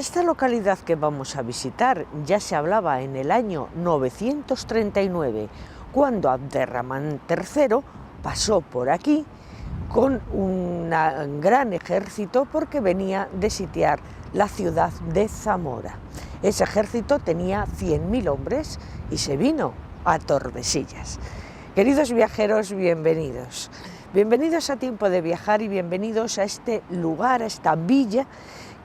esta localidad que vamos a visitar ya se hablaba en el año 939, cuando Abderramán III pasó por aquí con un gran ejército porque venía de sitiar la ciudad de Zamora. Ese ejército tenía 100.000 hombres y se vino a Tordesillas. Queridos viajeros, bienvenidos. Bienvenidos a Tiempo de Viajar y bienvenidos a este lugar, a esta villa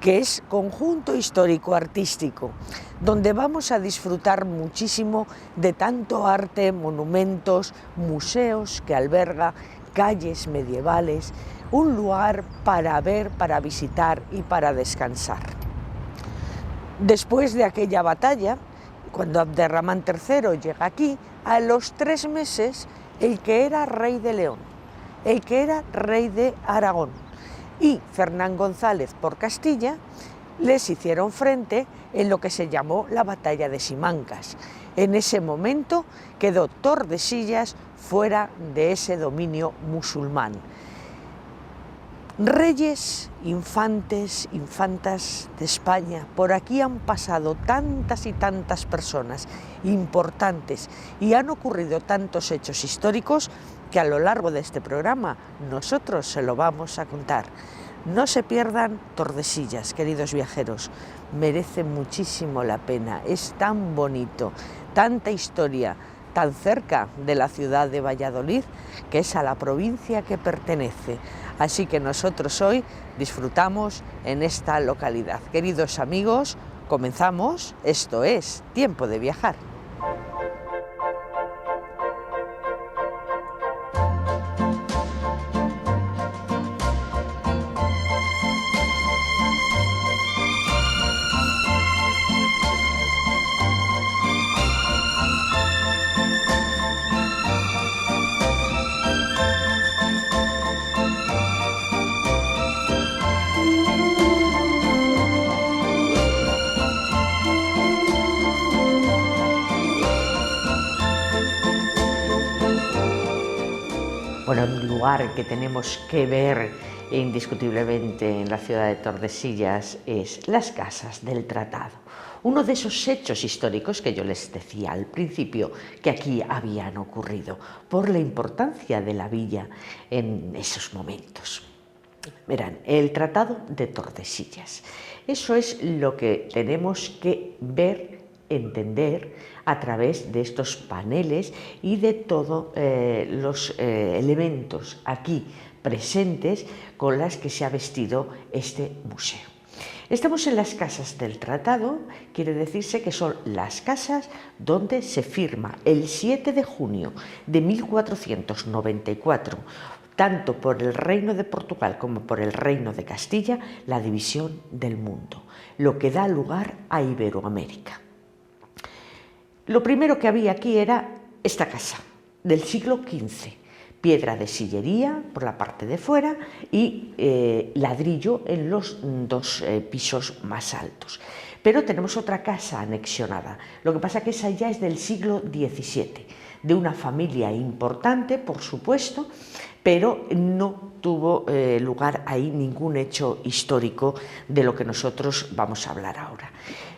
que es conjunto histórico-artístico, donde vamos a disfrutar muchísimo de tanto arte, monumentos, museos que alberga, calles medievales, un lugar para ver, para visitar y para descansar. Después de aquella batalla, cuando Abderramán III llega aquí, a los 3 meses, el que era rey de León, el que era rey de Aragón y Fernán González por Castilla, les hicieron frente en lo que se llamó la batalla de Simancas. En ese momento quedó Tordesillas fuera de ese dominio musulmán. Reyes, infantes, infantas de España, por aquí han pasado tantas y tantas personas importantes y han ocurrido tantos hechos históricos que a lo largo de este programa nosotros se lo vamos a contar. No se pierdan Tordesillas, queridos viajeros, merece muchísimo la pena, es tan bonito, tanta historia, tan cerca de la ciudad de Valladolid, que es a la provincia que pertenece. Así que nosotros hoy disfrutamos en esta localidad. Queridos amigos, comenzamos, esto es Tiempo de Viajar. Bueno, un lugar que tenemos que ver indiscutiblemente en la ciudad de Tordesillas es las Casas del Tratado. Uno de esos hechos históricos que yo les decía al principio que aquí habían ocurrido por la importancia de la villa en esos momentos. Verán, el Tratado de Tordesillas. Eso es lo que tenemos que ver, entender a través de estos paneles y de todos los elementos aquí presentes con las que se ha vestido este museo. Estamos en las Casas del Tratado, quiere decirse que son las casas donde se firma el 7 de junio de 1494, tanto por el Reino de Portugal como por el Reino de Castilla, la división del mundo, lo que da lugar a Iberoamérica. Lo primero que había aquí era esta casa, del siglo XV, piedra de sillería por la parte de fuera y ladrillo en los 2 pisos más altos. Pero tenemos otra casa anexionada, lo que pasa que esa ya es del siglo XVII, de una familia importante, por supuesto, pero no tuvo lugar ahí ningún hecho histórico de lo que nosotros vamos a hablar ahora.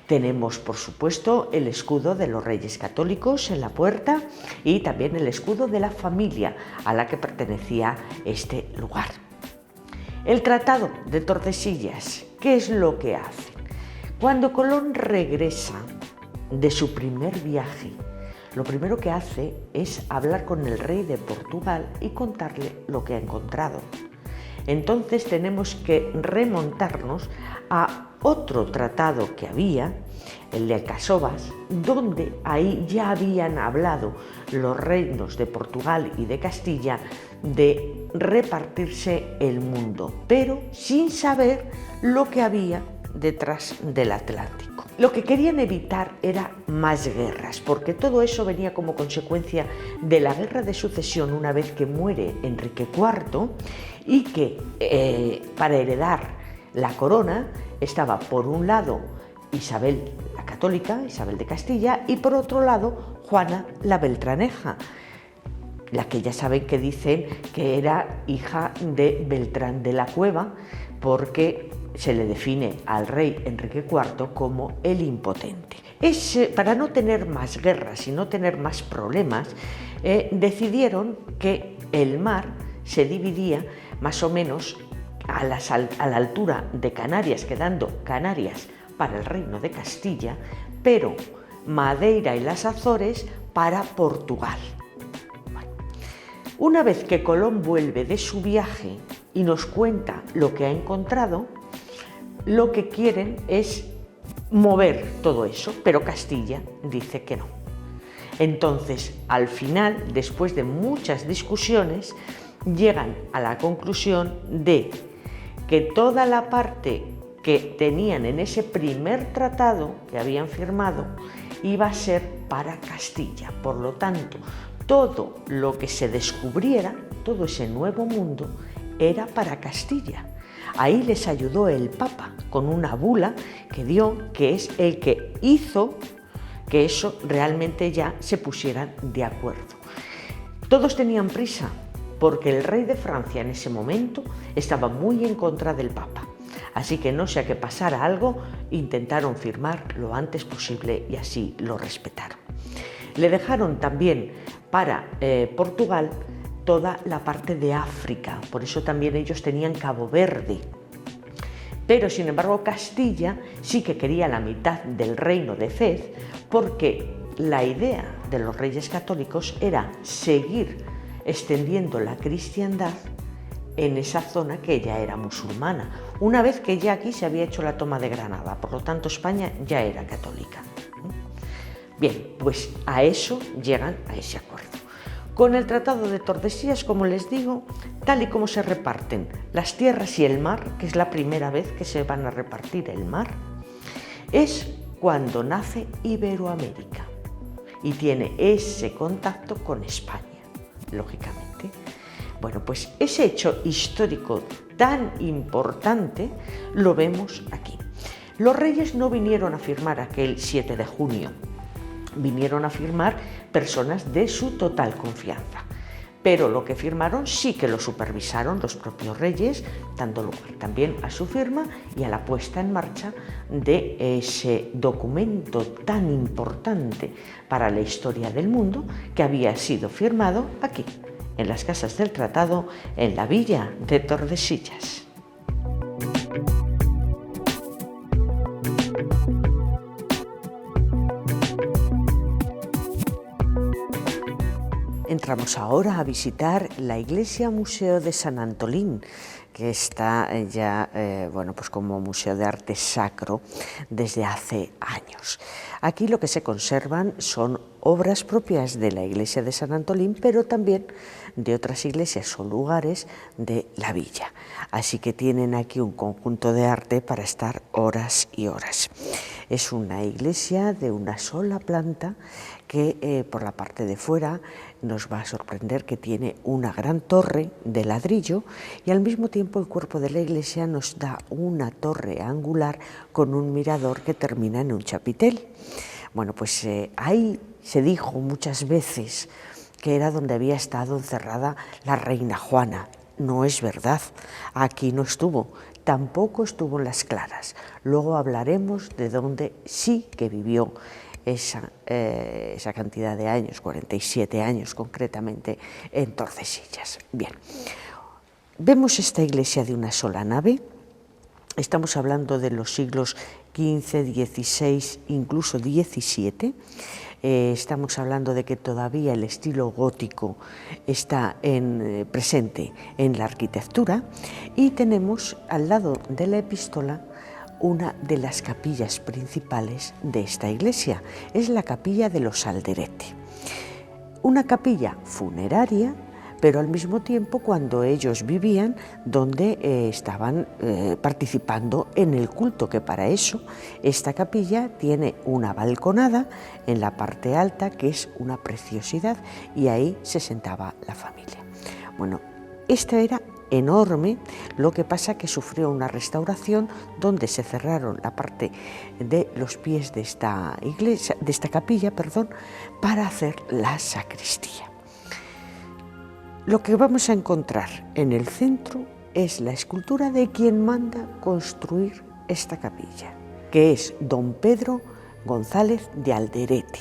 Tenemos, por supuesto, el escudo de los Reyes Católicos en la puerta y también el escudo de la familia a la que pertenecía este lugar. El Tratado de Tordesillas, ¿qué es lo que hace? Cuando Colón regresa de su primer viaje, lo primero que hace es hablar con el rey de Portugal y contarle lo que ha encontrado. Entonces tenemos que remontarnos a otro tratado que había, el de Alcasovas, donde ahí ya habían hablado los reinos de Portugal y de Castilla de repartirse el mundo, pero sin saber lo que había detrás del Atlántico. Lo que querían evitar era más guerras, porque todo eso venía como consecuencia de la guerra de sucesión una vez que muere Enrique IV y que para heredar la corona estaba por un lado Isabel la Católica, Isabel de Castilla, y por otro lado Juana la Beltraneja, la que ya saben que dicen que era hija de Beltrán de la Cueva, porque se le define al rey Enrique IV como el impotente. Para no tener más guerras y no tener más problemas, decidieron que el mar se dividía más o menos a la altura de Canarias, quedando Canarias para el Reino de Castilla, pero Madeira y las Azores para Portugal. Bueno, una vez que Colón vuelve de su viaje y nos cuenta lo que ha encontrado, lo que quieren es mover todo eso, pero Castilla dice que no. Entonces, al final, después de muchas discusiones, llegan a la conclusión de que toda la parte que tenían en ese primer tratado que habían firmado iba a ser para Castilla. Por lo tanto, todo lo que se descubriera, todo ese nuevo mundo, era para Castilla. Ahí les ayudó el Papa con una bula que dio, que es el que hizo que eso realmente ya se pusieran de acuerdo. Todos tenían prisa porque el rey de Francia en ese momento estaba muy en contra del Papa. Así que no sea que pasara algo, intentaron firmar lo antes posible y así lo respetaron. Le dejaron también para Portugal toda la parte de África, por eso también ellos tenían Cabo Verde. Pero sin embargo Castilla sí que quería la mitad del reino de Fez, porque la idea de los reyes católicos era seguir extendiendo la cristiandad en esa zona que ya era musulmana, una vez que ya aquí se había hecho la toma de Granada, por lo tanto España ya era católica. Bien, pues a eso llegan, a ese acuerdo. Con el Tratado de Tordesillas, como les digo, tal y como se reparten las tierras y el mar, que es la primera vez que se van a repartir el mar, es cuando nace Iberoamérica y tiene ese contacto con España, lógicamente. Bueno, pues ese hecho histórico tan importante lo vemos aquí. Los reyes no vinieron a firmar aquel 7 de junio, vinieron a firmar personas de su total confianza. Pero lo que firmaron sí que lo supervisaron los propios reyes, dando lugar también a su firma y a la puesta en marcha de ese documento tan importante para la historia del mundo que había sido firmado aquí, en las Casas del Tratado, en la villa de Tordesillas. Entramos ahora a visitar la Iglesia Museo de San Antolín, que está ya pues como museo de arte sacro desde hace años. Aquí lo que se conservan son obras propias de la Iglesia de San Antolín, pero también de otras iglesias o lugares de la villa. Así que tienen aquí un conjunto de arte para estar horas y horas. Es una iglesia de una sola planta que por la parte de fuera nos va a sorprender que tiene una gran torre de ladrillo y al mismo tiempo el cuerpo de la iglesia nos da una torre angular con un mirador que termina en un chapitel. Bueno, pues ahí se dijo muchas veces que era donde había estado encerrada la reina Juana. No es verdad, aquí no estuvo, tampoco estuvo en Las Claras. Luego hablaremos de dónde sí que vivió esa cantidad de años, 47 años concretamente, en Tordesillas. Bien, vemos esta iglesia de una sola nave. Estamos hablando de los siglos XV, XVI, incluso XVII. Estamos hablando de que todavía el estilo gótico está presente en la arquitectura y tenemos al lado de la epístola una de las capillas principales de esta iglesia. Es la capilla de los Alderete. Una capilla funeraria, pero al mismo tiempo cuando ellos vivían, donde estaban participando en el culto, que para eso esta capilla tiene una balconada en la parte alta que es una preciosidad y ahí se sentaba la familia. Bueno, esta era enorme, lo que pasa que sufrió una restauración donde se cerraron la parte de los pies de esta iglesia, de esta capilla, para hacer la sacristía. Lo que vamos a encontrar en el centro es la escultura de quien manda construir esta capilla, que es don Pedro González de Alderete.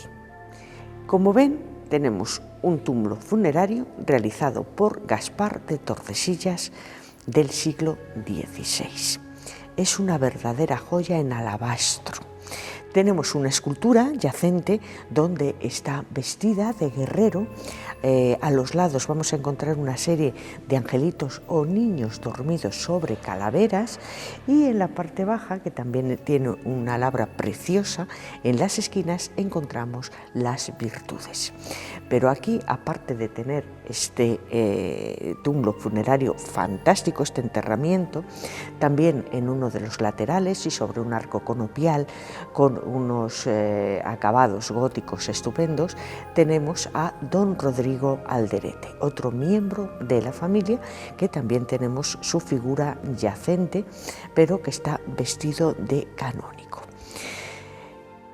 Como ven, tenemos un túmulo funerario realizado por Gaspar de Tordesillas del siglo XVI. Es una verdadera joya en alabastro. Tenemos una escultura yacente donde está vestida de guerrero. A los lados vamos a encontrar una serie de angelitos o niños dormidos sobre calaveras, y en la parte baja, que también tiene una labra preciosa, en las esquinas encontramos las virtudes. Pero aquí, aparte de tener este túmulo funerario fantástico, este enterramiento, también en uno de los laterales y sobre un arco conopial con unos acabados góticos estupendos, tenemos a don Rodrigo Alderete, otro miembro de la familia, que también tenemos su figura yacente, pero que está vestido de canónigo.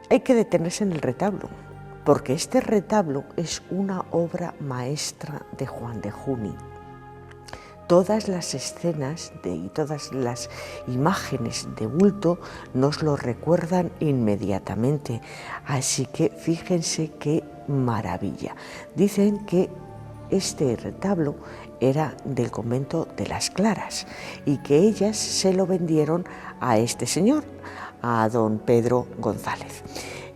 Hay que detenerse en el retablo, porque este retablo es una obra maestra de Juan de Juni. Todas las escenas y todas las imágenes de bulto nos lo recuerdan inmediatamente, así que fíjense qué maravilla. Dicen que este retablo era del convento de las Claras y que ellas se lo vendieron a este señor, a don Pedro González.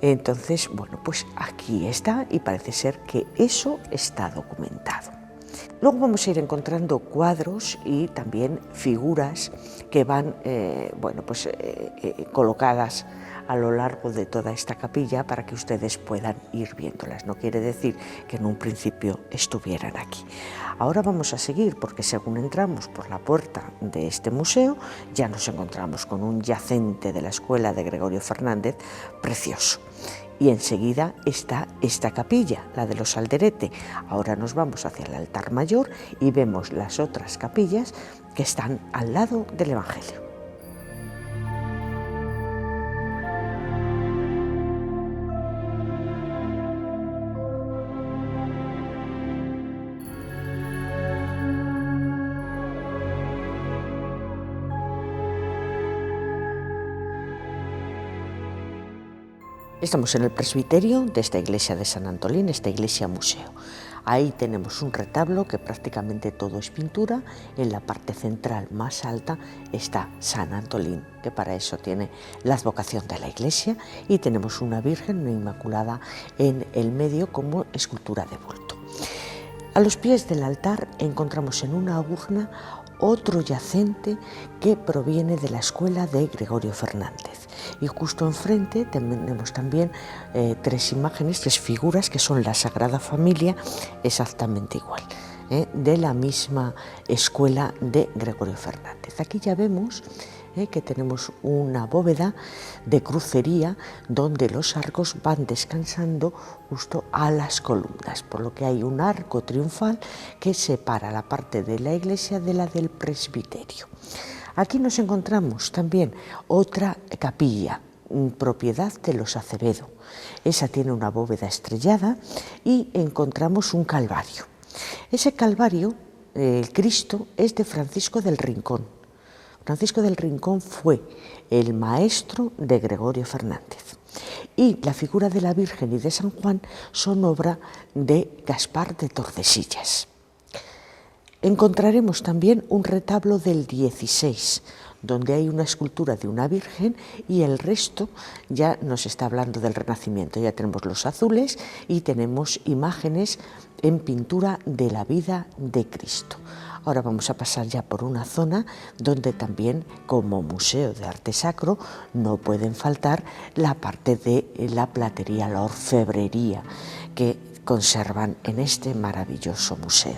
Entonces, bueno, pues aquí está, y parece ser que eso está documentado. Luego vamos a ir encontrando cuadros y también figuras que van colocadas a lo largo de toda esta capilla para que ustedes puedan ir viéndolas. No quiere decir que en un principio estuvieran aquí. Ahora vamos a seguir, porque según entramos por la puerta de este museo ya nos encontramos con un yacente de la escuela de Gregorio Fernández precioso. Y enseguida está esta capilla, la de los Alderete. Ahora nos vamos hacia el altar mayor y vemos las otras capillas que están al lado del Evangelio. Estamos en el presbiterio de esta iglesia de San Antolín, esta iglesia museo. Ahí tenemos un retablo que prácticamente todo es pintura. En la parte central más alta está San Antolín, que para eso tiene la advocación de la iglesia, y tenemos una Virgen, una Inmaculada, en el medio como escultura de bulto. A los pies del altar encontramos en una urna otro yacente que proviene de la escuela de Gregorio Fernández. Y justo enfrente tenemos también tres imágenes, tres figuras que son la Sagrada Familia, exactamente igual, de la misma escuela de Gregorio Fernández. Aquí ya vemos que tenemos una bóveda de crucería donde los arcos van descansando justo a las columnas, por lo que hay un arco triunfal que separa la parte de la iglesia de la del presbiterio. Aquí nos encontramos también otra capilla, propiedad de los Acevedo. Esa tiene una bóveda estrellada y encontramos un calvario. Ese calvario, el Cristo, es de Francisco del Rincón. Francisco del Rincón fue el maestro de Gregorio Fernández. Y la figura de la Virgen y de San Juan son obra de Gaspar de Tordesillas. Encontraremos también un retablo del XVI, donde hay una escultura de una Virgen, y el resto ya nos está hablando del Renacimiento. Ya tenemos los azules y tenemos imágenes en pintura de la vida de Cristo. Ahora vamos a pasar ya por una zona donde también, como museo de arte sacro, no pueden faltar la parte de la platería, la orfebrería que conservan en este maravilloso museo.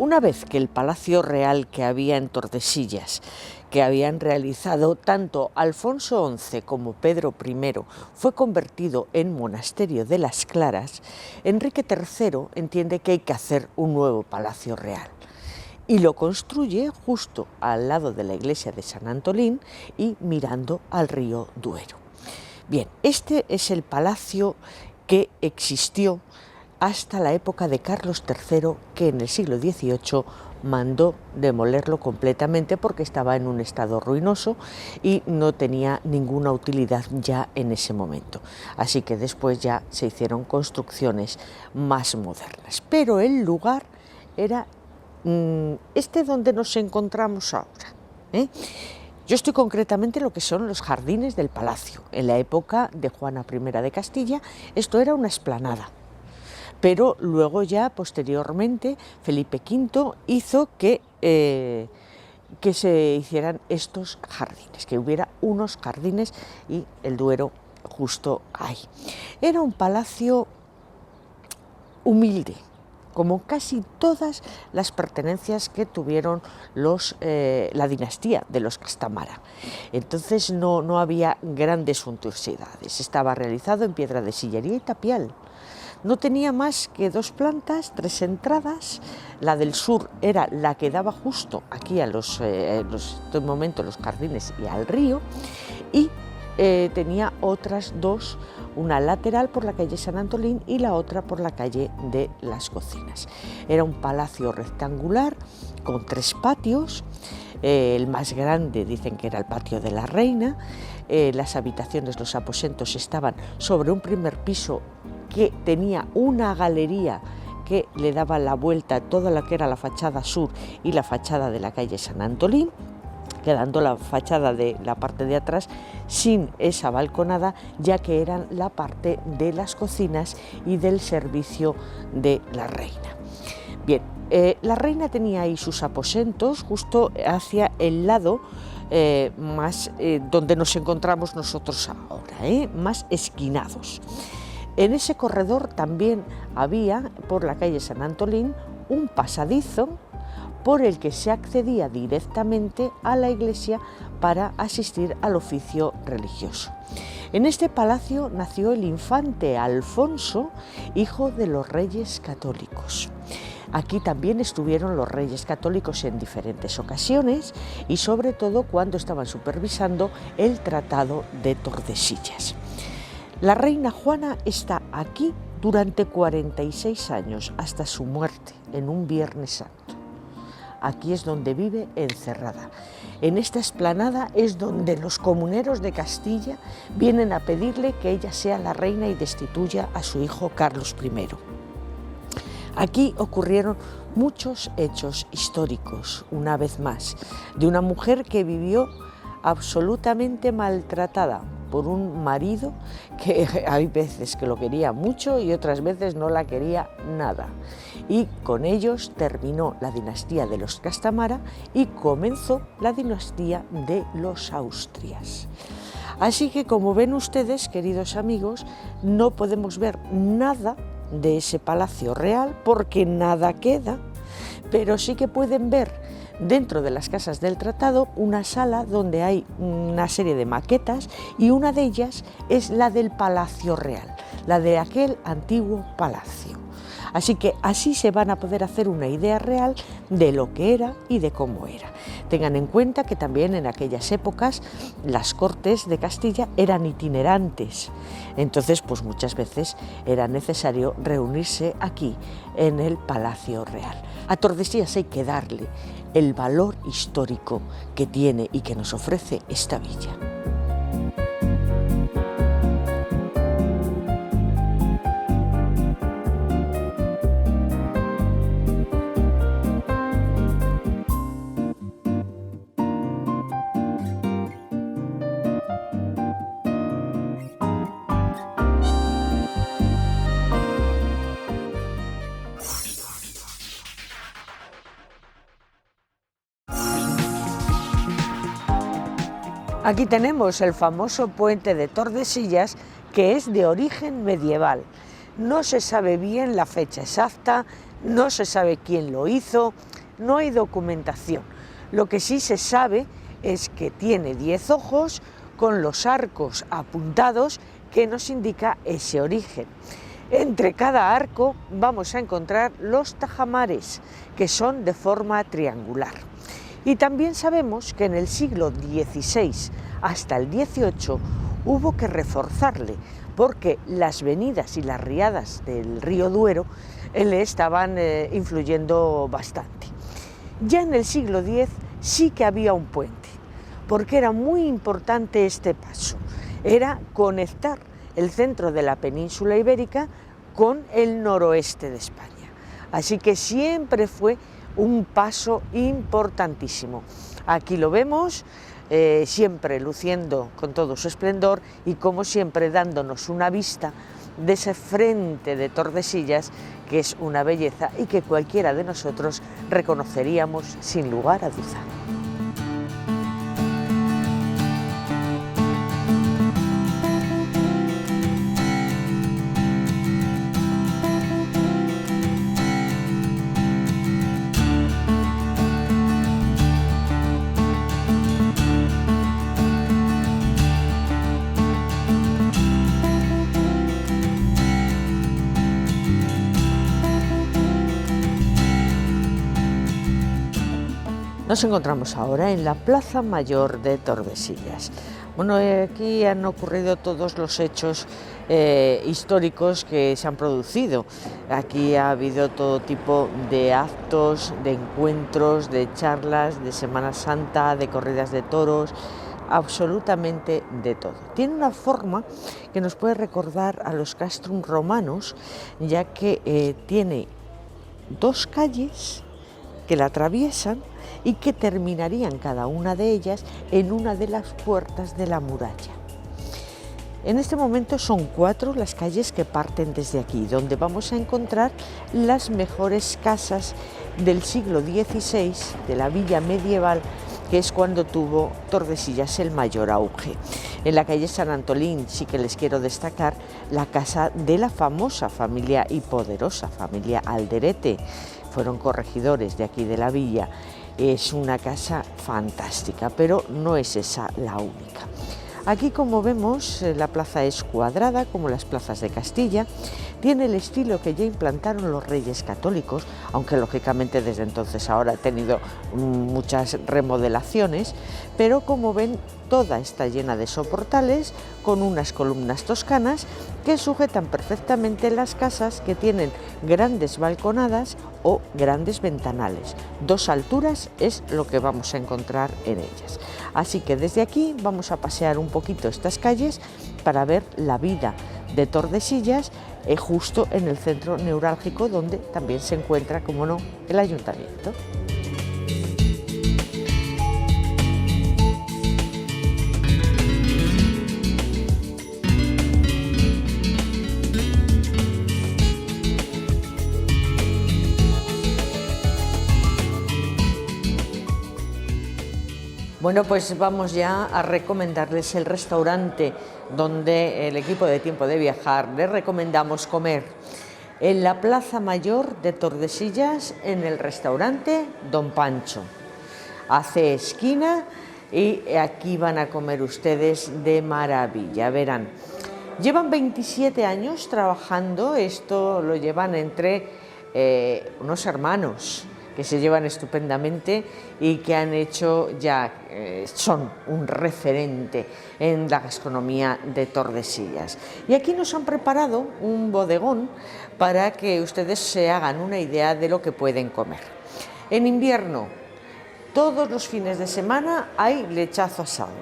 Una vez que el palacio real que había en Tordesillas, que habían realizado tanto Alfonso XI como Pedro I, fue convertido en monasterio de las Claras, Enrique III entiende que hay que hacer un nuevo palacio real y lo construye justo al lado de la iglesia de San Antolín y mirando al río Duero. Bien, este es el palacio que existió hasta la época de Carlos III, que en el siglo XVIII mandó demolerlo completamente porque estaba en un estado ruinoso y no tenía ninguna utilidad ya en ese momento. Así que después ya se hicieron construcciones más modernas. Pero el lugar era este donde nos encontramos ahora, Yo estoy concretamente en lo que son los jardines del palacio. En la época de Juana I de Castilla, esto era una explanada. Pero luego ya posteriormente Felipe V hizo que se hicieran estos jardines, que hubiera unos jardines y el Duero justo ahí. Era un palacio humilde, como casi todas las pertenencias que tuvieron la dinastía de los Castamara. Entonces no había grandes suntuosidades, estaba realizado en piedra de sillería y tapial. No tenía más que 2 plantas, 3 entradas. La del sur era la que daba justo aquí a los jardines y al río, y tenía otras 2, una lateral por la calle San Antolín y la otra por la calle de las Cocinas. Era un palacio rectangular con 3 patios. El más grande dicen que era el patio de la Reina. Las habitaciones, los aposentos estaban sobre un primer piso que tenía una galería que le daba la vuelta a toda la que era la fachada sur y la fachada de la calle San Antolín, quedando la fachada de la parte de atrás sin esa balconada, ya que eran la parte de las cocinas y del servicio de la Reina. Bien, la Reina tenía ahí sus aposentos justo hacia el lado más donde nos encontramos nosotros ahora, más esquinados. En ese corredor también había, por la calle San Antolín, un pasadizo por el que se accedía directamente a la iglesia para asistir al oficio religioso. En este palacio nació el infante Alfonso, hijo de los reyes católicos. Aquí también estuvieron los reyes católicos en diferentes ocasiones y sobre todo cuando estaban supervisando el Tratado de Tordesillas. La reina Juana está aquí durante 46 años, hasta su muerte, en un Viernes Santo. Aquí es donde vive encerrada. En esta explanada es donde los comuneros de Castilla vienen a pedirle que ella sea la reina y destituya a su hijo Carlos I. Aquí ocurrieron muchos hechos históricos, una vez más, de una mujer que vivió absolutamente maltratada por un marido que hay veces que lo quería mucho y otras veces no la quería nada. Y con ellos terminó la dinastía de los Castamara y comenzó la dinastía de los Austrias. Así que, como ven ustedes, queridos amigos, no podemos ver nada de ese palacio real porque nada queda, pero sí que pueden ver dentro de las casas del Tratado una sala donde hay una serie de maquetas y una de ellas es la del Palacio Real, la de aquel antiguo palacio. Así que así se van a poder hacer una idea real de lo que era y de cómo era. Tengan en cuenta que también en aquellas épocas las cortes de Castilla eran itinerantes, entonces pues muchas veces era necesario reunirse aquí en el Palacio Real. A Tordesillas hay que darle el valor histórico que tiene y que nos ofrece esta villa. Aquí tenemos el famoso puente de Tordesillas, que es de origen medieval. No se sabe bien la fecha exacta, no se sabe quién lo hizo, no hay documentación. Lo que sí se sabe es que tiene 10 ojos con los arcos apuntados, que nos indica ese origen. Entre cada arco vamos a encontrar los tajamares, que son de forma triangular. Y también sabemos que en el siglo XVI hasta el XVIII hubo que reforzarle, porque las venidas y las riadas del río Duero le estaban influyendo bastante. Ya en el siglo X sí que había un puente, porque era muy importante este paso, era conectar el centro de la península ibérica con el noroeste de España. Así que siempre fue un paso importantísimo. Aquí lo vemos, siempre luciendo con todo su esplendor y como siempre dándonos una vista de ese frente de Tordesillas, que es una belleza y que cualquiera de nosotros reconoceríamos sin lugar a duda. Nos encontramos ahora en la Plaza Mayor de Tordesillas. Bueno, aquí han ocurrido todos los hechos históricos que se han producido. Aquí ha habido todo tipo de actos, de encuentros, de charlas, de Semana Santa, de corridas de toros, absolutamente de todo. Tiene una forma que nos puede recordar a los castrum romanos, ya que tiene dos calles que la atraviesan y que terminarían cada una de ellas en una de las puertas de la muralla. En este momento son 4 las calles que parten desde aquí, donde vamos a encontrar las mejores casas del siglo XVI, de la villa medieval, que es cuando tuvo Tordesillas el mayor auge. En la calle San Antolín sí que les quiero destacar la casa de la famosa familia y poderosa familia Alderete. Fueron corregidores de aquí de la villa. Es una casa fantástica, pero no es esa la única. Aquí, como vemos, la plaza es cuadrada, como las plazas de Castilla. Tiene el estilo que ya implantaron los reyes católicos, aunque lógicamente desde entonces ahora ha tenido muchas remodelaciones, pero como ven, toda está llena de soportales con unas columnas toscanas que sujetan perfectamente las casas, que tienen grandes balconadas o grandes ventanales. 2 alturas es lo que vamos a encontrar en ellas. Así que desde aquí vamos a pasear un poquito estas calles para ver la vida de Tordesillas, justo en el centro neurálgico, donde también se encuentra, como no, el ayuntamiento. Bueno, pues vamos ya a recomendarles el restaurante donde el equipo de Tiempo de Viajar les recomendamos comer. En la Plaza Mayor de Tordesillas, en el restaurante Don Pancho. Hace esquina y aquí van a comer ustedes de maravilla, verán. Llevan 27 años trabajando, esto lo llevan entre unos hermanos que se llevan estupendamente y que han hecho ya, son un referente en la gastronomía de Tordesillas. Y aquí nos han preparado un bodegón para que ustedes se hagan una idea de lo que pueden comer. En invierno, todos los fines de semana hay lechazo asado.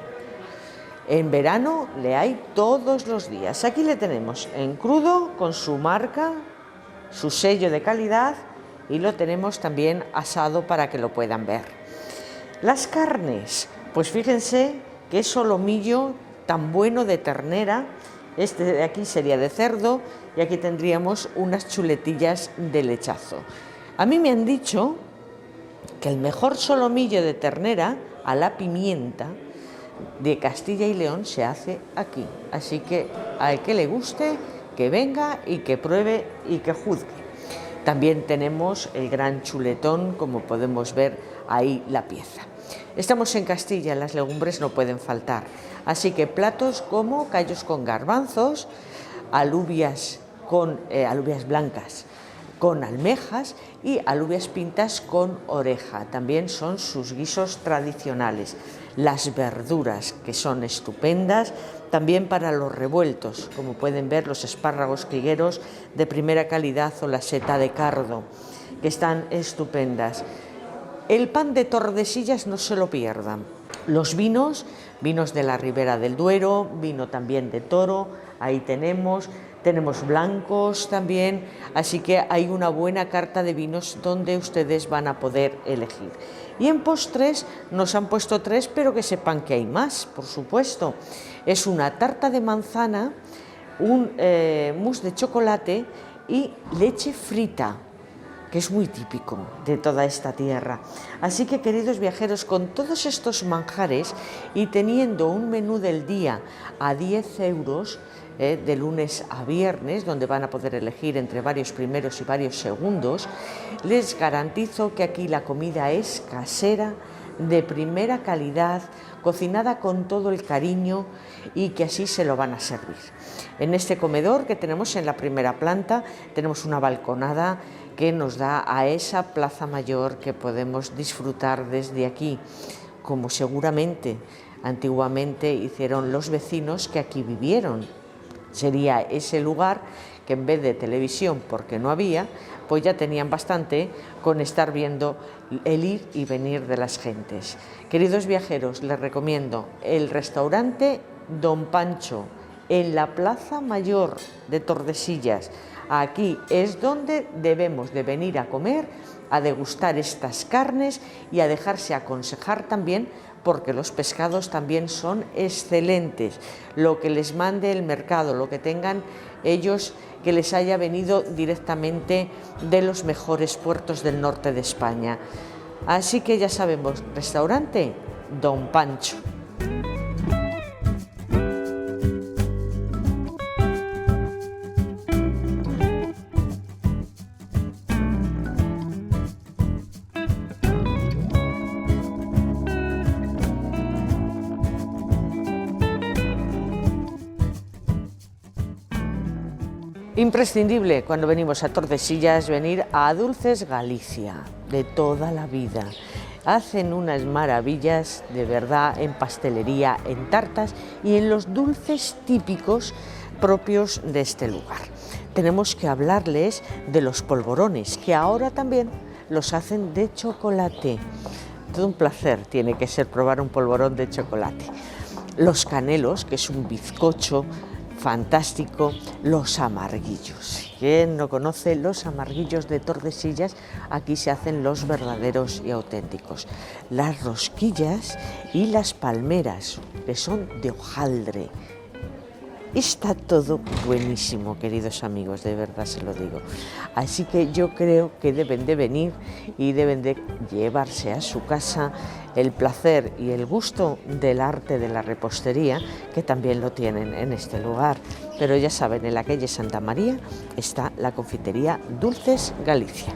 En verano le hay todos los días. Aquí le tenemos en crudo con su marca, su sello de calidad, y lo tenemos también asado para que lo puedan ver. Las carnes, pues fíjense qué solomillo tan bueno de ternera. Este de aquí sería de cerdo y aquí tendríamos unas chuletillas de lechazo. A mí me han dicho que el mejor solomillo de ternera a la pimienta de Castilla y León se hace aquí. Así que al que le guste, que venga y que pruebe y que juzgue. También tenemos el gran chuletón, como podemos ver ahí la pieza. Estamos en Castilla, las legumbres no pueden faltar, así que platos como callos con garbanzos, alubias blancas con almejas y alubias pintas con oreja, también son sus guisos tradicionales. Las verduras, que son estupendas, también para los revueltos, como pueden ver los espárragos trigueros de primera calidad o la seta de cardo, que están estupendas. El pan de Tordesillas no se lo pierdan. Los vinos de la Ribera del Duero, vino también de Toro, ahí tenemos blancos también, así que hay una buena carta de vinos donde ustedes van a poder elegir. Y en postres nos han puesto 3, pero que sepan que hay más, por supuesto. Es una tarta de manzana, un mousse de chocolate y leche frita, que es muy típico de toda esta tierra. Así que, queridos viajeros, con todos estos manjares y teniendo un menú del día a 10 euros, de lunes a viernes, donde van a poder elegir entre varios primeros y varios segundos, les garantizo que aquí la comida es casera, de primera calidad, cocinada con todo el cariño y que así se lo van a servir. En este comedor que tenemos en la primera planta tenemos una balconada que nos da a esa plaza mayor que podemos disfrutar desde aquí, como seguramente antiguamente hicieron los vecinos que aquí vivieron. Sería ese lugar que en vez de televisión, porque no había, pues ya tenían bastante con estar viendo el ir y venir de las gentes. Queridos viajeros, les recomiendo el restaurante Don Pancho en la Plaza Mayor de Tordesillas. Aquí es donde debemos de venir a comer, a degustar estas carnes y a dejarse aconsejar también, porque los pescados también son excelentes. Lo que les mande el mercado, lo que tengan ellos que les haya venido directamente de los mejores puertos del norte de España. Así que ya sabemos, restaurante Don Pancho. Imprescindible cuando venimos a Tordesillas venir a Dulces Galicia, de toda la vida. Hacen unas maravillas de verdad en pastelería, en tartas y en los dulces típicos propios de este lugar. Tenemos que hablarles de los polvorones, que ahora también los hacen de chocolate. Todo un placer tiene que ser probar un polvorón de chocolate. Los canelos, que es un bizcocho fantástico, los amarguillos. ¿Quién no conoce los amarguillos de Tordesillas? Aquí se hacen los verdaderos y auténticos. Las rosquillas y las palmeras, que son de hojaldre. Está todo buenísimo, queridos amigos, de verdad se lo digo. Así que yo creo que deben de venir y deben de llevarse a su casa el placer y el gusto del arte de la repostería, que también lo tienen en este lugar. Pero ya saben, en la calle Santa María está la confitería Dulces Galicia.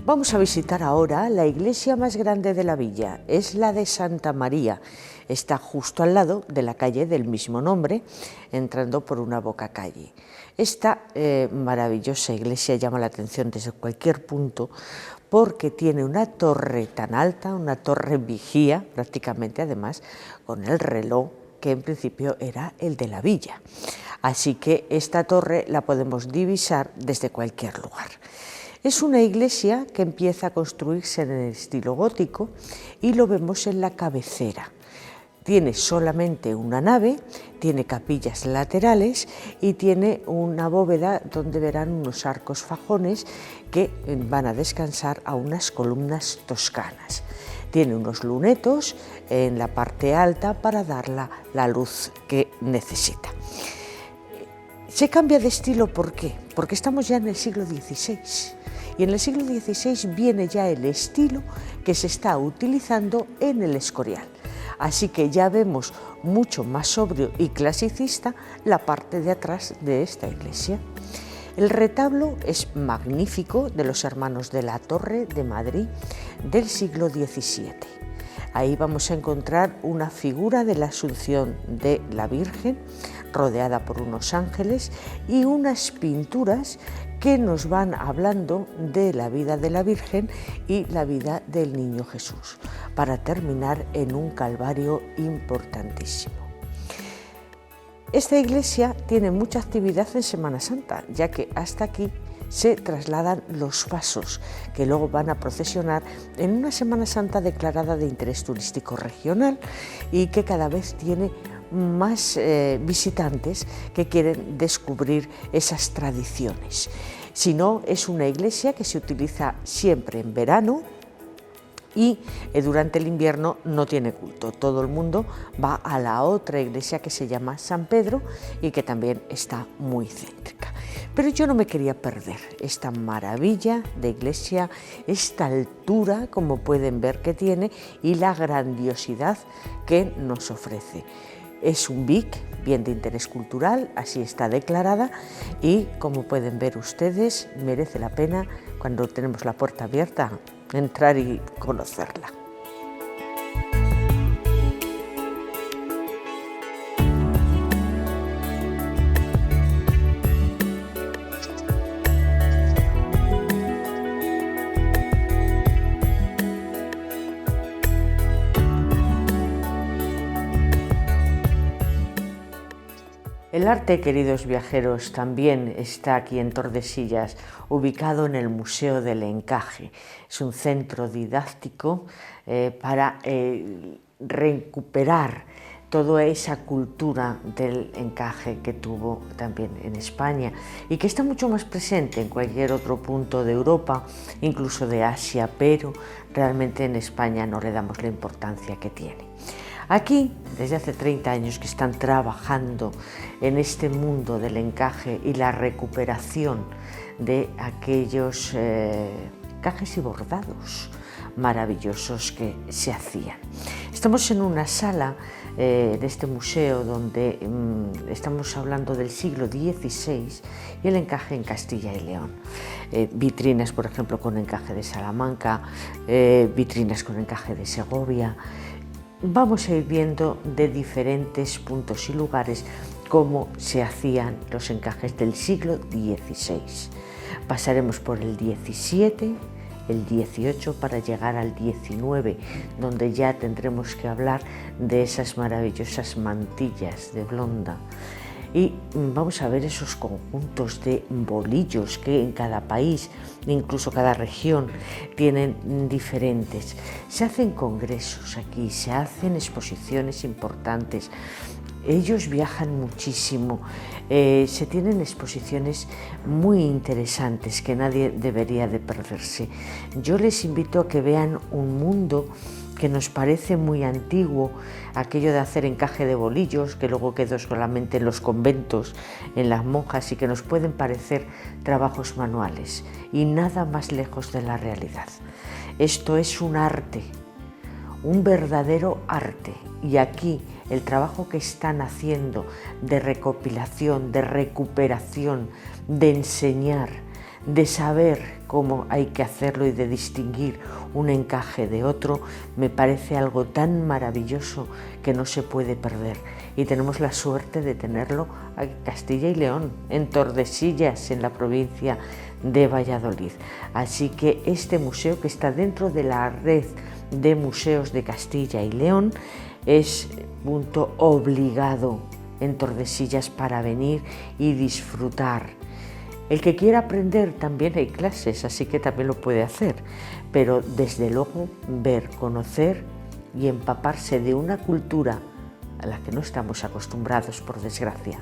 Vamos a visitar ahora la iglesia más grande de la villa, es la de Santa María. Está justo al lado de la calle del mismo nombre, entrando por una boca calle. Esta maravillosa iglesia llama la atención desde cualquier punto porque tiene una torre tan alta, una torre vigía prácticamente, además, con el reloj que en principio era el de la villa. Así que esta torre la podemos divisar desde cualquier lugar. Es una iglesia que empieza a construirse en el estilo gótico y lo vemos en la cabecera. Tiene solamente una nave, tiene capillas laterales y tiene una bóveda donde verán unos arcos fajones que van a descansar a unas columnas toscanas. Tiene unos lunetos en la parte alta para dar la luz que necesita. Se cambia de estilo, ¿por qué? Porque estamos ya en el siglo XVI. Y en el siglo XVI viene ya el estilo que se está utilizando en el Escorial. Así que ya vemos mucho más sobrio y clasicista la parte de atrás de esta iglesia. El retablo es magnífico, de los hermanos de la Torre de Madrid del siglo XVII. Ahí vamos a encontrar una figura de la Asunción de la Virgen rodeada por unos ángeles y unas pinturas que nos van hablando de la vida de la Virgen y la vida del Niño Jesús, para terminar en un calvario importantísimo. Esta iglesia tiene mucha actividad en Semana Santa, ya que hasta aquí se trasladan los pasos que luego van a procesionar en una Semana Santa declarada de interés turístico regional y que cada vez tiene más visitantes que quieren descubrir esas tradiciones. Si no, es una iglesia que se utiliza siempre en verano y durante el invierno no tiene culto. Todo el mundo va a la otra iglesia que se llama San Pedro y que también está muy céntrica. Pero yo no me quería perder esta maravilla de iglesia, esta altura, como pueden ver que tiene, y la grandiosidad que nos ofrece. Es un BIC, bien de interés cultural, así está declarada, y como pueden ver ustedes, merece la pena, cuando tenemos la puerta abierta, entrar y conocerla. El arte, queridos viajeros, también está aquí en Tordesillas, ubicado en el Museo del Encaje. Es un centro didáctico para recuperar toda esa cultura del encaje que tuvo también en España y que está mucho más presente en cualquier otro punto de Europa, incluso de Asia, pero realmente en España no le damos la importancia que tiene. Aquí, desde hace 30 años que están trabajando en este mundo del encaje y la recuperación de aquellos encajes y bordados maravillosos que se hacían. Estamos en una sala de este museo donde estamos hablando del siglo XVI y el encaje en Castilla y León. Vitrinas, por ejemplo, con encaje de Salamanca, vitrinas con encaje de Segovia. Vamos a ir viendo de diferentes puntos y lugares cómo se hacían los encajes del siglo XVI. Pasaremos por el XVII, el XVIII para llegar al XIX, donde ya tendremos que hablar de esas maravillosas mantillas de blonda. Y vamos a ver esos conjuntos de bolillos que en cada país, incluso cada región, tienen diferentes. Se hacen congresos aquí, se hacen exposiciones importantes. Ellos viajan muchísimo, se tienen exposiciones muy interesantes que nadie debería de perderse. Yo les invito a que vean un mundo que nos parece muy antiguo, aquello de hacer encaje de bolillos, que luego quedó solamente en los conventos, en las monjas, y que nos pueden parecer trabajos manuales, y nada más lejos de la realidad. Esto es un arte, un verdadero arte, y aquí el trabajo que están haciendo de recopilación, de recuperación, de enseñar, de saber cómo hay que hacerlo y de distinguir un encaje de otro, me parece algo tan maravilloso que no se puede perder. Y tenemos la suerte de tenerlo en Castilla y León, en Tordesillas, en la provincia de Valladolid. Así que este museo, que está dentro de la red de museos de Castilla y León, es punto obligado en Tordesillas para venir y disfrutar. El que quiera aprender, también hay clases, así que también lo puede hacer, pero desde luego ver, conocer y empaparse de una cultura a la que no estamos acostumbrados, por desgracia,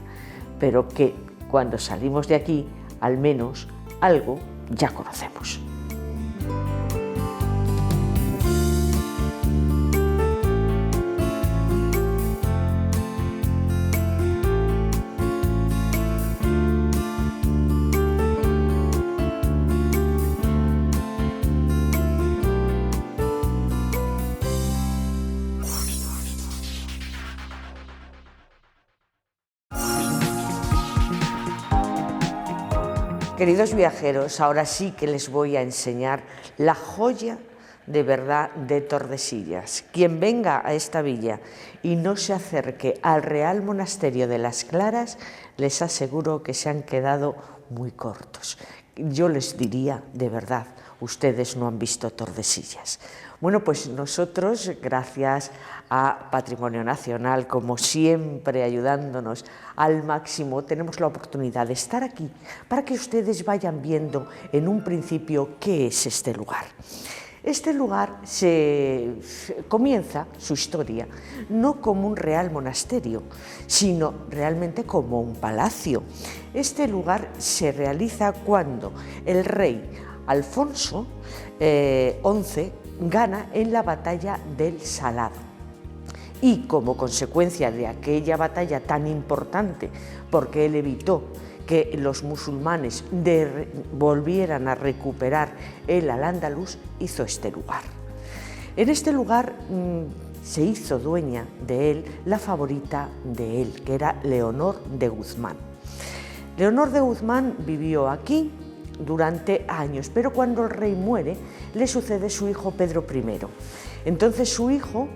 pero que cuando salimos de aquí, al menos algo ya conocemos. Queridos viajeros, ahora sí que les voy a enseñar la joya de verdad de Tordesillas. Quien venga a esta villa y no se acerque al Real Monasterio de las Claras, les aseguro que se han quedado muy cortos. Yo les diría, de verdad, ustedes no han visto Tordesillas. Bueno, pues nosotros, gracias a Patrimonio Nacional, como siempre ayudándonos al máximo, tenemos la oportunidad de estar aquí para que ustedes vayan viendo en un principio qué es este lugar. Este lugar comienza su historia no como un real monasterio, sino realmente como un palacio. Este lugar se realiza cuando el rey Alfonso XI gana en la batalla del Salado. Y como consecuencia de aquella batalla tan importante, porque él evitó que los musulmanes volvieran a recuperar el Al-Ándalus, hizo este lugar. En este lugar se hizo dueña de él la favorita de él, que era Leonor de Guzmán. Leonor de Guzmán vivió aquí durante años, pero cuando el rey muere, le sucede su hijo Pedro I. Entonces su hijo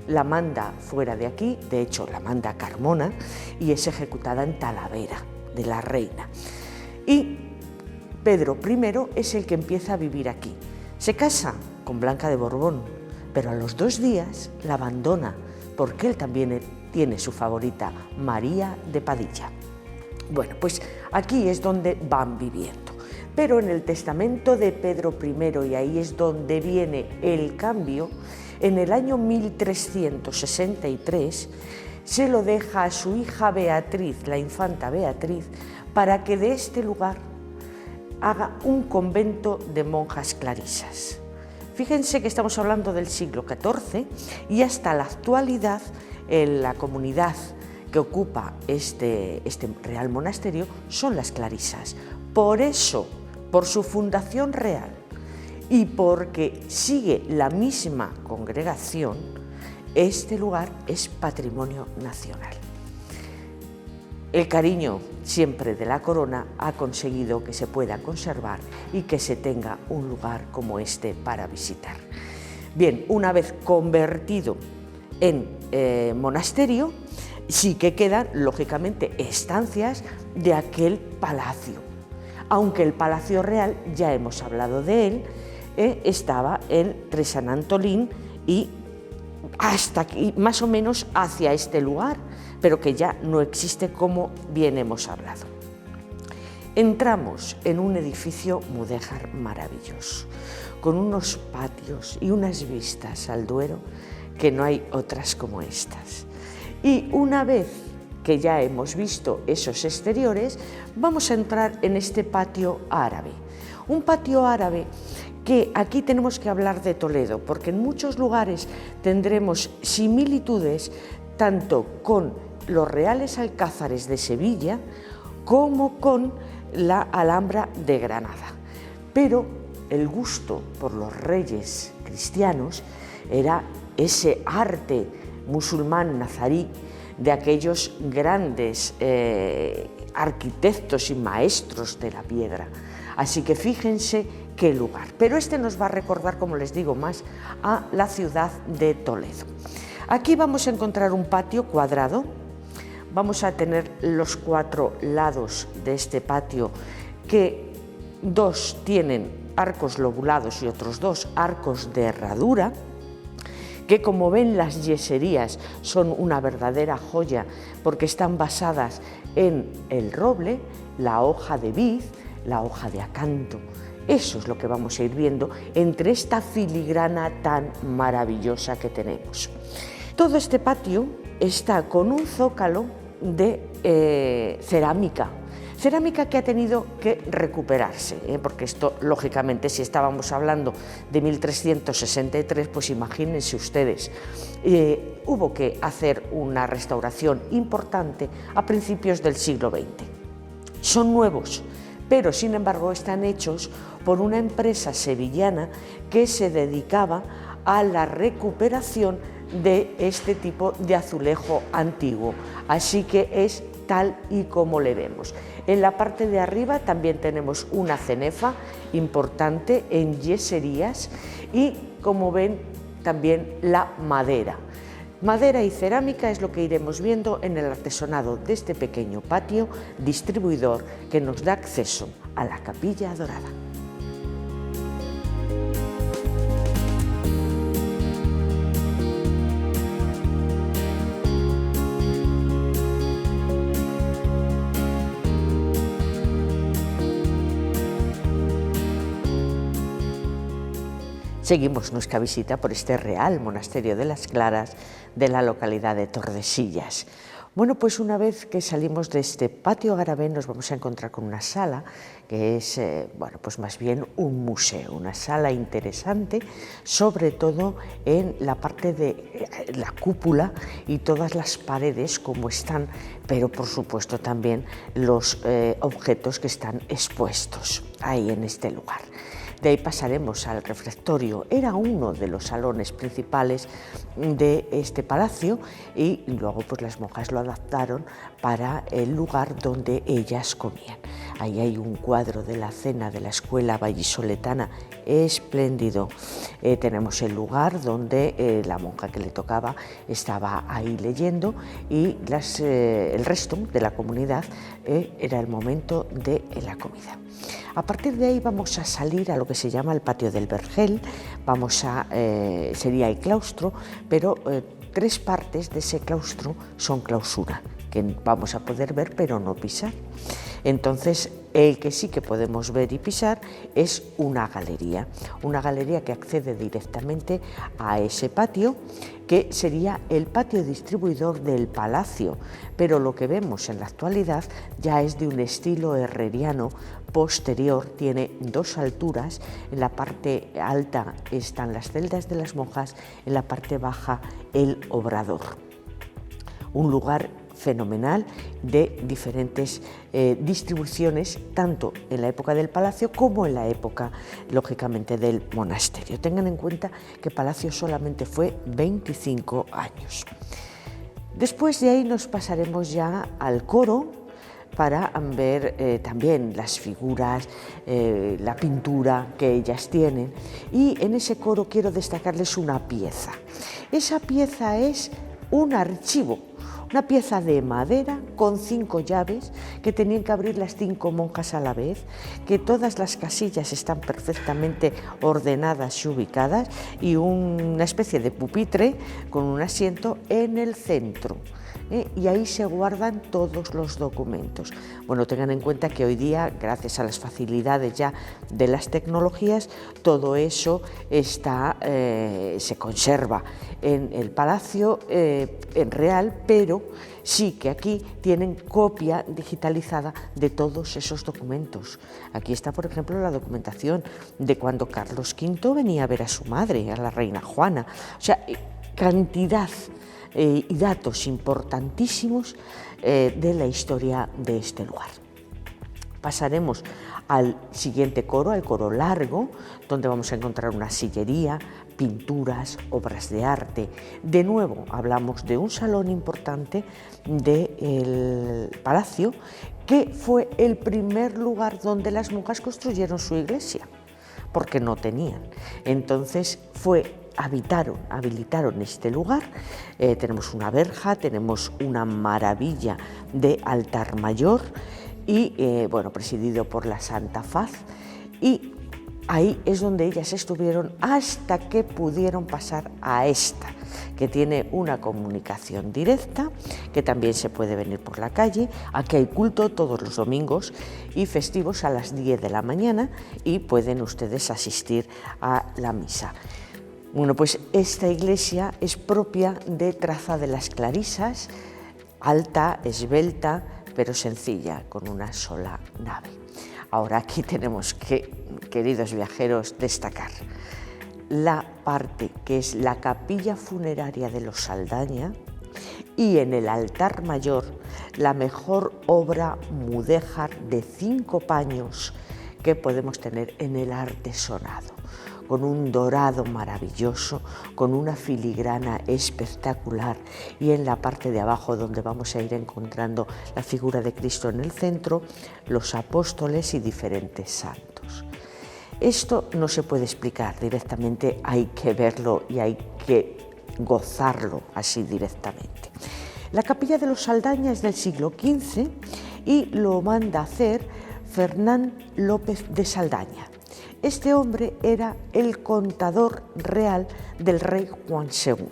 la manda fuera de aquí, de hecho la manda a Carmona, y es ejecutada en Talavera de la reina. Y Pedro I es el que empieza a vivir aquí. Se casa con Blanca de Borbón, pero a los 2 días la abandona, porque él también tiene su favorita, María de Padilla. Bueno, pues aquí es donde van viviendo. Pero en el testamento de Pedro I, y ahí es donde viene el cambio, en el año 1363 se lo deja a su hija Beatriz, la infanta Beatriz, para que de este lugar haga un convento de monjas clarisas. Fíjense que estamos hablando del siglo XIV y hasta la actualidad en la comunidad que ocupa este real monasterio son las clarisas. Por eso, por su fundación real y porque sigue la misma congregación, este lugar es patrimonio nacional. El cariño siempre de la corona ha conseguido que se pueda conservar y que se tenga un lugar como este para visitar. Bien, una vez convertido en monasterio, sí que quedan, lógicamente, estancias de aquel palacio. Aunque el Palacio Real, ya hemos hablado de él, estaba entre San Antolín y hasta aquí, más o menos hacia este lugar, pero que ya no existe, como bien hemos hablado. Entramos en un edificio mudéjar maravilloso, con unos patios y unas vistas al Duero que no hay otras como estas. Y una vez que ya hemos visto esos exteriores, vamos a entrar en este patio árabe. Un patio árabe que aquí tenemos que hablar de Toledo, porque en muchos lugares tendremos similitudes tanto con los reales alcázares de Sevilla como con la Alhambra de Granada. Pero el gusto por los reyes cristianos era ese arte musulmán nazarí de aquellos grandes arquitectos y maestros de la piedra. Así que fíjense qué lugar. Pero este nos va a recordar, como les digo, más a la ciudad de Toledo. Aquí vamos a encontrar un patio cuadrado. Vamos a tener los 4 lados de este patio, que 2 tienen arcos lobulados y otros 2 arcos de herradura, que, como ven, las yeserías son una verdadera joya porque están basadas en el roble, la hoja de vid, la hoja de acanto. Eso es lo que vamos a ir viendo entre esta filigrana tan maravillosa que tenemos. Todo este patio está con un zócalo de cerámica que ha tenido que recuperarse, porque esto, lógicamente, si estábamos hablando de 1363, pues imagínense ustedes, hubo que hacer una restauración importante a principios del siglo XX. Son nuevos, pero sin embargo están hechos por una empresa sevillana que se dedicaba a la recuperación de este tipo de azulejo antiguo. Así que es tal y como le vemos. En la parte de arriba también tenemos una cenefa importante en yeserías y, como ven, también la madera. Madera y cerámica es lo que iremos viendo en el artesonado de este pequeño patio distribuidor que nos da acceso a la Capilla Dorada. Seguimos nuestra visita por este Real Monasterio de las Claras de la localidad de Tordesillas. Bueno, pues una vez que salimos de este patio Garavén nos vamos a encontrar con una sala que es, bueno, pues más bien un museo, una sala interesante, sobre todo en la parte de la cúpula y todas las paredes como están, pero por supuesto también los objetos que están expuestos ahí en este lugar. De ahí pasaremos al refectorio, era uno de los salones principales de este palacio y luego pues las monjas lo adaptaron para el lugar donde ellas comían. Ahí hay un cuadro de la cena de la escuela vallisoletana espléndido. Tenemos el lugar donde la monja que le tocaba estaba ahí leyendo y el resto de la comunidad era el momento de la comida. A partir de ahí vamos a salir a lo que se llama el patio del Vergel, sería el claustro, pero 3 partes de ese claustro son clausura, que vamos a poder ver pero no pisar. Entonces, el que sí que podemos ver y pisar es una galería que accede directamente a ese patio, que sería el patio distribuidor del palacio, pero lo que vemos en la actualidad ya es de un estilo herreriano posterior, tiene 2 alturas, en la parte alta están las celdas de las monjas, en la parte baja el obrador. Un lugar fenomenal de diferentes distribuciones, tanto en la época del palacio como en la época, lógicamente, del monasterio. Tengan en cuenta que Palacio solamente fue 25 años. Después de ahí nos pasaremos ya al coro para ver también las figuras, la pintura que ellas tienen, y en ese coro quiero destacarles una pieza. Esa pieza es un archivo, una pieza de madera con 5 llaves que tenían que abrir las 5 monjas a la vez, que todas las casillas están perfectamente ordenadas y ubicadas, y una especie de pupitre con un asiento en el centro. Y ahí se guardan todos los documentos. Bueno, tengan en cuenta que hoy día, gracias a las facilidades ya de las tecnologías, todo eso se conserva en el palacio en real, pero sí que aquí tienen copia digitalizada de todos esos documentos. Aquí está, por ejemplo, la documentación de cuando Carlos V venía a ver a su madre, a la reina Juana. O sea, cantidad y datos importantísimos de la historia de este lugar. Pasaremos al siguiente coro, al coro largo, donde vamos a encontrar una sillería, pinturas, obras de arte. De nuevo hablamos de un salón importante del palacio, que fue el primer lugar donde las monjas construyeron su iglesia, porque no tenían. Entonces habilitaron este lugar. Tenemos una verja, tenemos una maravilla de altar mayor y bueno, presidido por la Santa Faz, y ahí es donde ellas estuvieron hasta que pudieron pasar a esta, que tiene una comunicación directa, que también se puede venir por la calle. Aquí hay culto todos los domingos y festivos a las 10 de la mañana y pueden ustedes asistir a la misa. Bueno, pues esta iglesia es propia de Traza de las Clarisas, alta, esbelta, pero sencilla, con una sola nave. Ahora aquí tenemos que, queridos viajeros, destacar la parte que es la capilla funeraria de los Saldaña, y en el altar mayor la mejor obra mudéjar de 5 paños que podemos tener en el artesonado, con un dorado maravilloso, con una filigrana espectacular, y en la parte de abajo, donde vamos a ir encontrando la figura de Cristo en el centro, los apóstoles y diferentes santos. Esto no se puede explicar directamente, hay que verlo y hay que gozarlo así directamente. La capilla de los Saldaña es del siglo XV y lo manda a hacer Fernán López de Saldaña. Este hombre era el contador real del rey Juan II.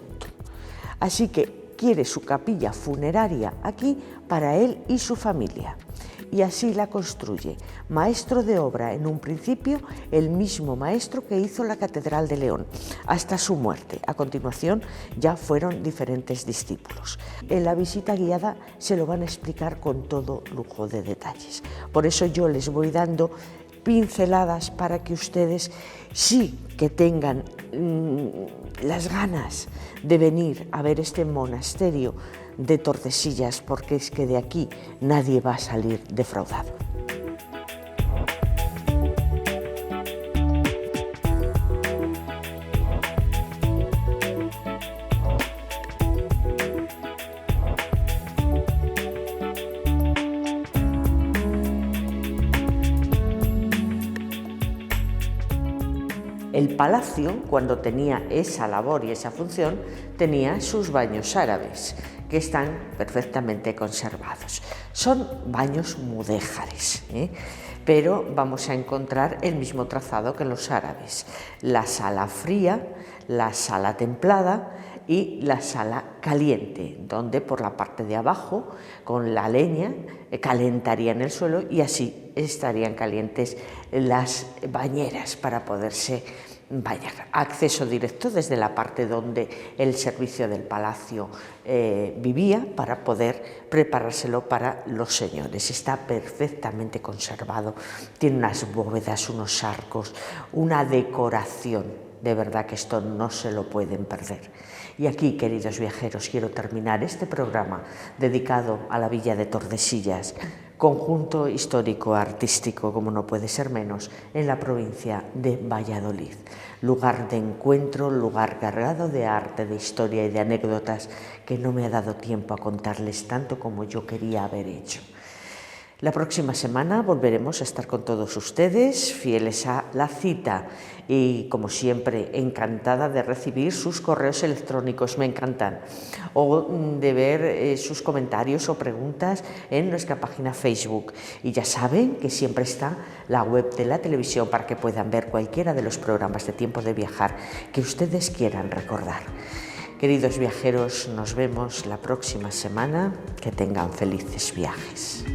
Así que quiere su capilla funeraria aquí para él y su familia. Y así la construye. Maestro de obra en un principio, el mismo maestro que hizo la Catedral de León, hasta su muerte. A continuación ya fueron diferentes discípulos. En la visita guiada se lo van a explicar con todo lujo de detalles. Por eso yo les voy dando pinceladas para que ustedes sí que tengan las ganas de venir a ver este monasterio de Tordesillas, porque es que de aquí nadie va a salir defraudado. El palacio, cuando tenía esa labor y esa función, tenía sus baños árabes, que están perfectamente conservados. Son baños mudéjares, pero vamos a encontrar el mismo trazado que los árabes. La sala fría, la sala templada y la sala caliente, donde por la parte de abajo, con la leña, calentarían el suelo y así estarían calientes las bañeras para poderse bañar. Acceso directo desde la parte donde el servicio del palacio vivía para poder preparárselo para los señores. Está perfectamente conservado, tiene unas bóvedas, unos arcos, una decoración. De verdad que esto no se lo pueden perder. Y aquí, queridos viajeros, quiero terminar este programa dedicado a la villa de Tordesillas, conjunto histórico-artístico, como no puede ser menos, en la provincia de Valladolid. Lugar de encuentro, lugar cargado de arte, de historia y de anécdotas que no me ha dado tiempo a contarles tanto como yo quería haber hecho. La próxima semana volveremos a estar con todos ustedes, fieles a la cita, y como siempre encantada de recibir sus correos electrónicos, me encantan, o de ver sus comentarios o preguntas en nuestra página Facebook. Y ya saben que siempre está la web de la televisión para que puedan ver cualquiera de los programas de Tiempo de Viajar que ustedes quieran recordar. Queridos viajeros, nos vemos la próxima semana. Que tengan felices viajes.